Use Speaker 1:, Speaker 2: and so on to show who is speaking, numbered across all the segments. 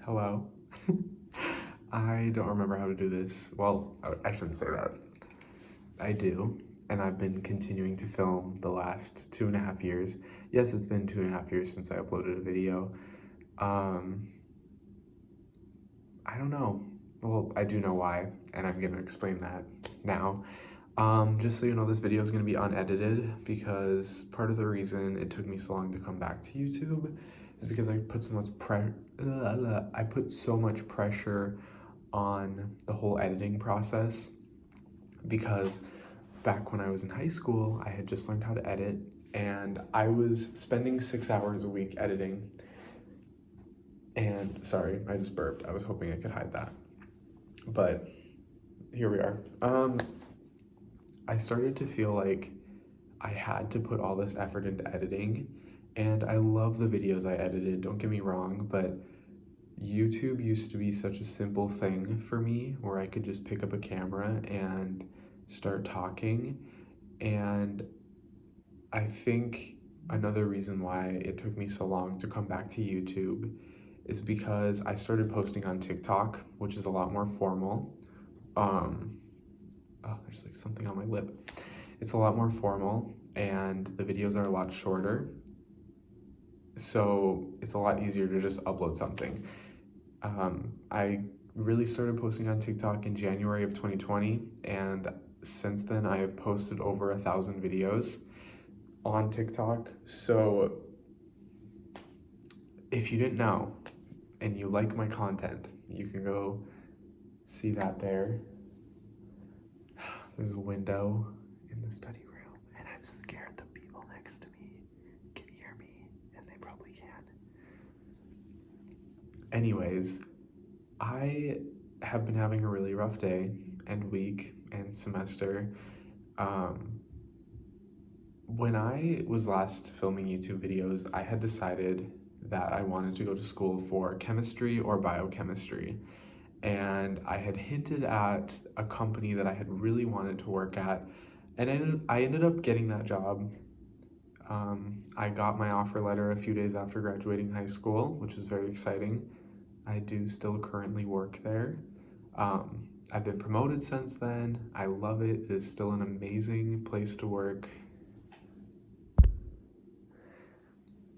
Speaker 1: Hello. I don't remember how to do this. Well, I shouldn't say that. I do, and I've been continuing to film the last 2.5 years. Yes, it's been 2.5 years since I uploaded a video. Um, I don't know. Well, I do know why, and I'm gonna explain that now. Just so you know, this video is gonna be unedited because part of the reason it took me so long to come back to YouTube is because I put so much pressure on the whole editing process because back when I was in high school, I had just learned how to edit and I was spending 6 hours a week editing. And sorry, I just burped. I was hoping I could hide that. But here we are. I started to feel like I had to put all this effort into editing, and I love the videos I edited, don't get me wrong, but YouTube used to be such a simple thing for me where I could just pick up a camera and start talking. And I think another reason why it took me so long to come back to YouTube is because I started posting on TikTok, which is a lot more formal. Oh, there's like something on my lip. It's a lot more formal and the videos are a lot shorter. So it's a lot easier to just upload something. I really started posting on TikTok in January of 2020, and since then I have posted over 1,000 videos on TikTok. So if you didn't know and you like my content, you can go see that there. There's a window in the study room, and I'm scared the people next to me can hear me, and they probably can. Anyways, I have been having a really rough day and week and semester. When I was last filming YouTube videos, I had decided that I wanted to go to school for chemistry or biochemistry. And I had hinted at a company that I had really wanted to work at, and I ended up getting that job. I got my offer letter a few days after graduating high school, which was very exciting. I do still currently work there. I've been promoted since then. I love it. It is still an amazing place to work.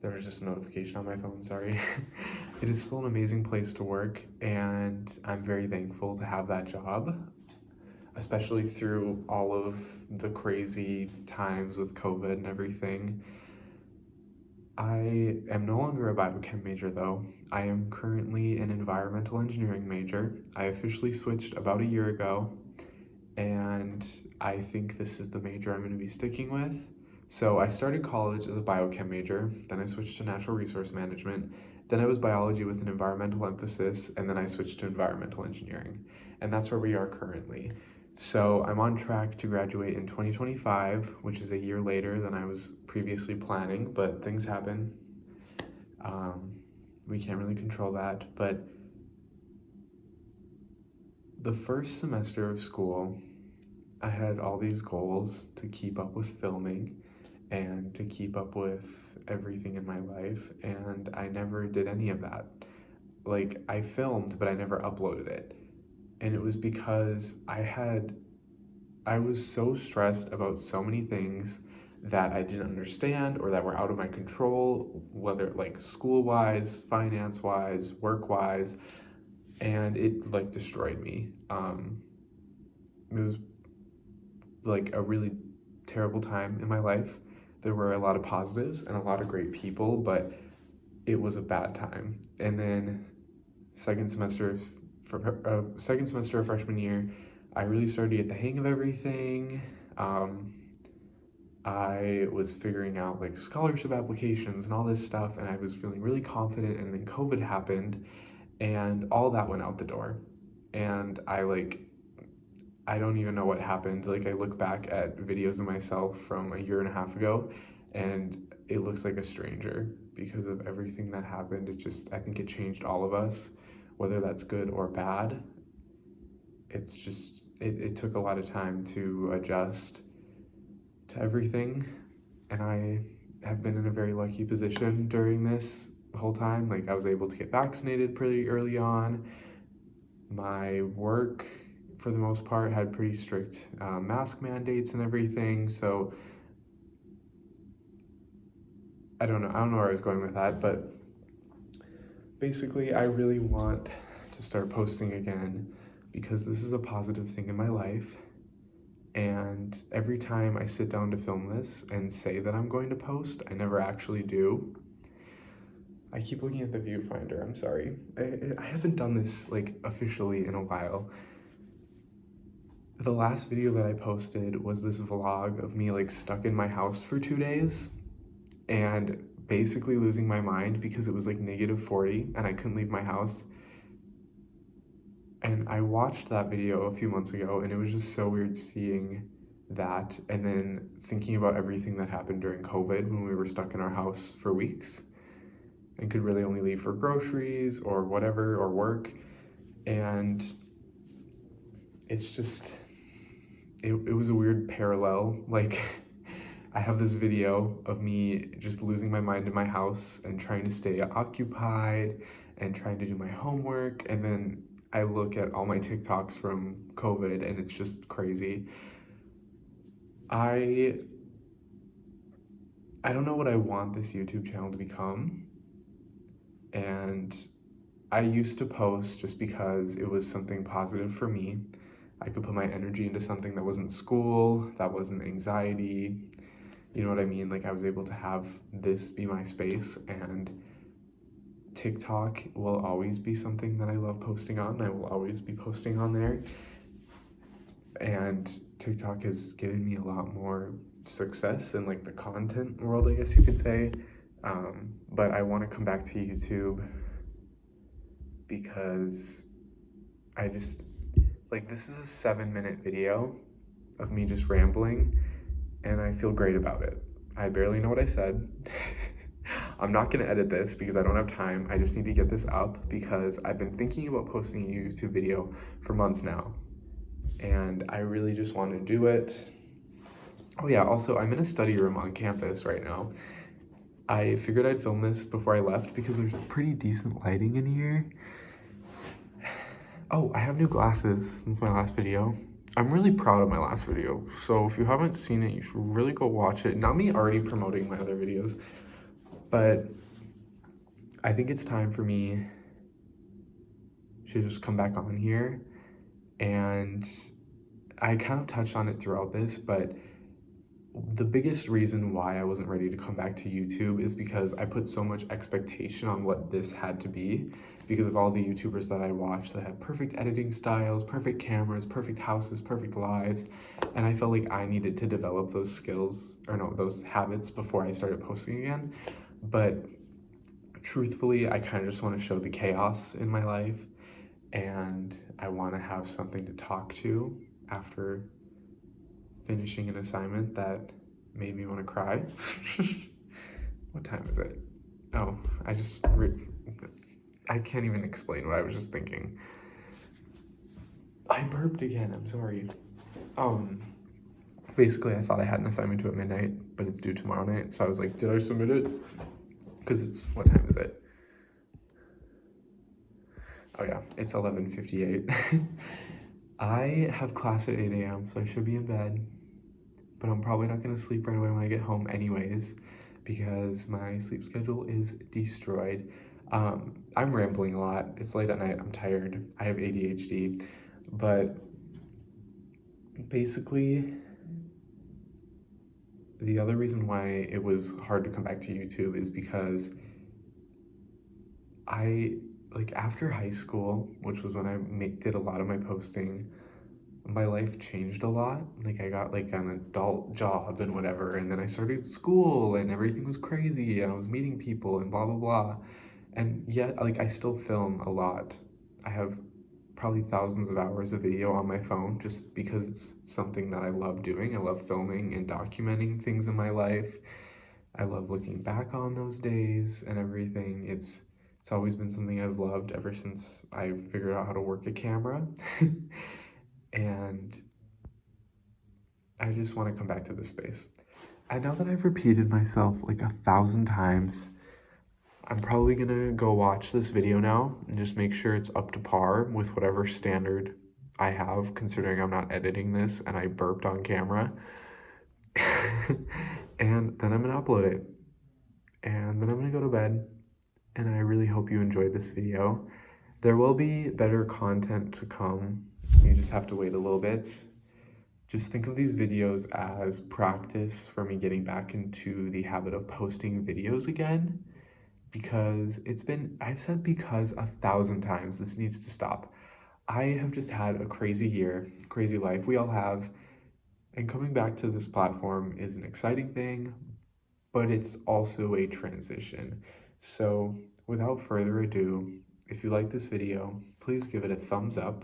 Speaker 1: There was just a notification on my phone, sorry. It is still an amazing place to work, and I'm very thankful to have that job, especially through all of the crazy times with COVID and everything. I am no longer a biochem major though. I am currently an environmental engineering major. I officially switched about a year ago, and I think this is the major I'm going to be sticking with. So I started college as a biochem major, then I switched to natural resource management, then I was biology with an environmental emphasis, and then I switched to environmental engineering. And that's where we are currently. So I'm on track to graduate in 2025, which is a year later than I was previously planning, but things happen. We can't really control that, but the first semester of school, I had all these goals to keep up with filming and to keep up with everything in my life, and I never did any of that. Like, I filmed, but I never uploaded it. And it was because I was so stressed about so many things that I didn't understand or that were out of my control, whether like school-wise, finance-wise, work-wise, and it like destroyed me. It was like a really terrible time in my life. There were a lot of positives and a lot of great people, but it was a bad time. And then second semester of freshman year, I really started to get the hang of everything. I was figuring out like scholarship applications and all this stuff, and I was feeling really confident, and then COVID happened and all that went out the door. And I don't even know what happened. Like, I look back at videos of myself from a year and a half ago, and it looks like a stranger because of everything that happened. I think it changed all of us, whether that's good or bad. It took a lot of time to adjust to everything, and I have been in a very lucky position during this the whole time. Like, I was able to get vaccinated pretty early on. My work, for the most part, had pretty strict mask mandates and everything. So I don't know where I was going with that, but basically, I really want to start posting again because this is a positive thing in my life. And every time I sit down to film this and say that I'm going to post, I never actually do. I keep looking at the viewfinder, I'm sorry. I haven't done this like officially in a while. The last video that I posted was this vlog of me like stuck in my house for 2 days and basically losing my mind because it was like -40 and I couldn't leave my house. And I watched that video a few months ago and it was just so weird seeing that and then thinking about everything that happened during COVID when we were stuck in our house for weeks and could really only leave for groceries or whatever or work. And it's just, it was a weird parallel. Like, I have this video of me just losing my mind in my house and trying to stay occupied and trying to do my homework. And then I look at all my TikToks from COVID and it's just crazy. I don't know what I want this YouTube channel to become. And I used to post just because it was something positive for me. I could put my energy into something that wasn't school, that wasn't anxiety. You know what I mean? Like, I was able to have this be my space, and TikTok will always be something that I love posting on. I will always be posting on there. And TikTok has given me a lot more success in like the content world, I guess you could say. But I want to come back to YouTube because I just, like, this is a 7-minute video of me just rambling and I feel great about it. I barely know what I said. I'm not gonna edit this because I don't have time. I just need to get this up because I've been thinking about posting a YouTube video for months now. And I really just want to do it. Oh yeah, also I'm in a study room on campus right now. I figured I'd film this before I left because there's pretty decent lighting in here. Oh, I have new glasses since my last video. I'm really proud of my last video. So if you haven't seen it, you should really go watch it. Not me already promoting my other videos, but I think it's time for me to just come back on here. And I kind of touched on it throughout this, but the biggest reason why I wasn't ready to come back to YouTube is because I put so much expectation on what this had to be because of all the YouTubers that I watched that had perfect editing styles, perfect cameras, perfect houses, perfect lives. And I felt like I needed to develop those skills, or no, those habits before I started posting again. But truthfully, I kind of just want to show the chaos in my life, and I want to have something to talk to after finishing an assignment that made me want to cry. What time is it? Oh, I can't even explain what I was just thinking. I burped again, I'm sorry. Basically I thought I had an assignment due at midnight, but it's due tomorrow night. So I was like, did I submit it? Because it's, what time is it? Oh yeah, it's 11:58. I have class at 8 a.m, so I should be in bed. But I'm probably not gonna sleep right away when I get home anyways, because my sleep schedule is destroyed. I'm rambling a lot. It's late at night, I'm tired. I have ADHD, but basically the other reason why it was hard to come back to YouTube is because like after high school, which was when I did a lot of my posting, my life changed a lot. Like, I got like an adult job and whatever, and then I started school and everything was crazy and I was meeting people and blah blah blah. And yet, like, I still film a lot. I have probably thousands of hours of video on my phone just because it's something that I love doing. I love filming and documenting things in my life. I love looking back on those days and everything. It's always been something I've loved ever since I figured out how to work a camera. And I just want to come back to this space. And now that I've repeated myself like 1,000 times, I'm probably gonna go watch this video now and just make sure it's up to par with whatever standard I have, considering I'm not editing this and I burped on camera. And then I'm gonna upload it. And then I'm gonna go to bed. And I really hope you enjoyed this video. There will be better content to come. You just have to wait a little bit. Just think of these videos as practice for me getting back into the habit of posting videos again, because I've said because 1,000 times, this needs to stop. I have just had a crazy year, crazy life. We all have. And coming back to this platform is an exciting thing, but it's also a transition. So without further ado, if you like this video, please give it a thumbs up,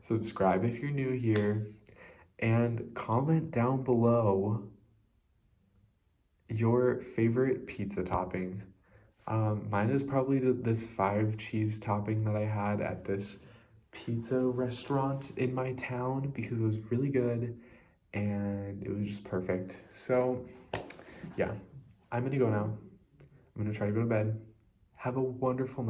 Speaker 1: subscribe if you're new here, and comment down below your favorite pizza topping. Mine is probably this 5 cheese topping that I had at this pizza restaurant in my town because it was really good and it was just perfect. So yeah, I'm gonna go now. I'm gonna try to go to bed. Have a wonderful night.